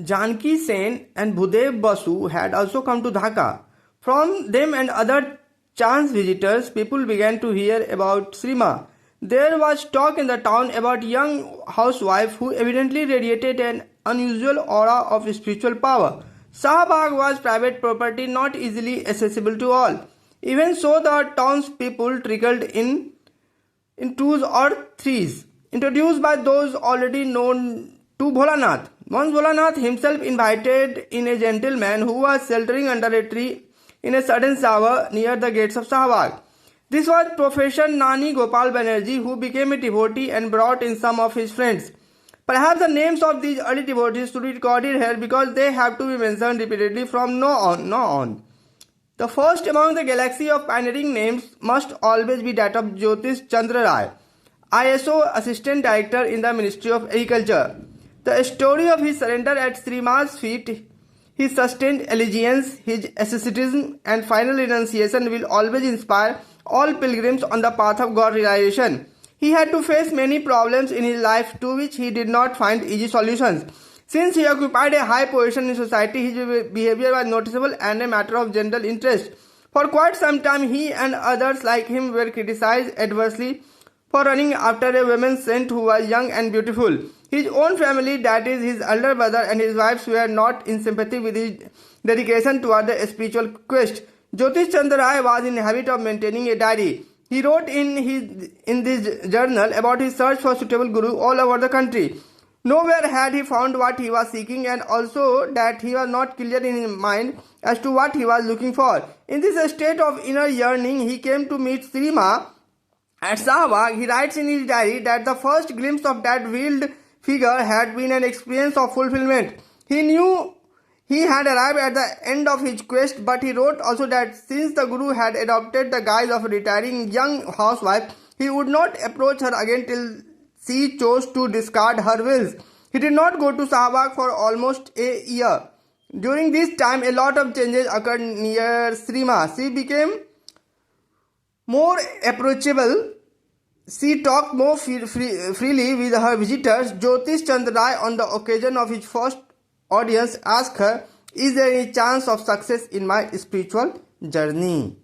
Janki Sen and Bhudev Basu had also come to Dhaka. From them and other chance visitors, people began to hear about Srima. There was talk in the town about a young housewife who evidently radiated an unusual aura of spiritual power. Shahbag was private property not easily accessible to all. Even so, the townspeople trickled in twos or threes, introduced by those already known to Bholanath. Once Bholanath himself invited in a gentleman who was sheltering under a tree in a sudden shower near the gates of Shahbag. This was Professor Nani Gopal Banerjee, who became a devotee and brought in some of his friends. Perhaps the names of these early devotees should be recorded here because they have to be mentioned repeatedly from now on. The first among the galaxy of pioneering names must always be that of Jyotish Chandra Rai, ISO Assistant Director in the Ministry of Agriculture. The story of his surrender at Srima's feet, his sustained allegiance, his asceticism and final renunciation will always inspire all pilgrims on the path of God realization. He had to face many problems in his life to which he did not find easy solutions. Since he occupied a high position in society, his behavior was noticeable and a matter of general interest. For quite some time, he and others like him were criticized adversely for running after a woman saint who was young and beautiful. His own family, that is, his elder brother and his wives, were not in sympathy with his dedication toward the spiritual quest. Jyotish Chandra Rai was in the habit of maintaining a diary. He wrote in this journal about his search for suitable guru all over the country. Nowhere had he found what he was seeking, and also that he was not clear in his mind as to what he was looking for. In this state of inner yearning, he came to meet Srima at Shahbag. He writes in his diary that the first glimpse of that veiled figure had been an experience of fulfillment. He knew he had arrived at the end of his quest, but he wrote also that since the Guru had adopted the guise of a retiring young housewife, he would not approach her again till she chose to discard her wills. He did not go to Shahbag for almost a year. During this time, a lot of changes occurred near Srima. She became more approachable. She talked more freely with her visitors. Jyotish Chandra Rai, on the occasion of his first audience, asked her, "Is there any chance of success in my spiritual journey?"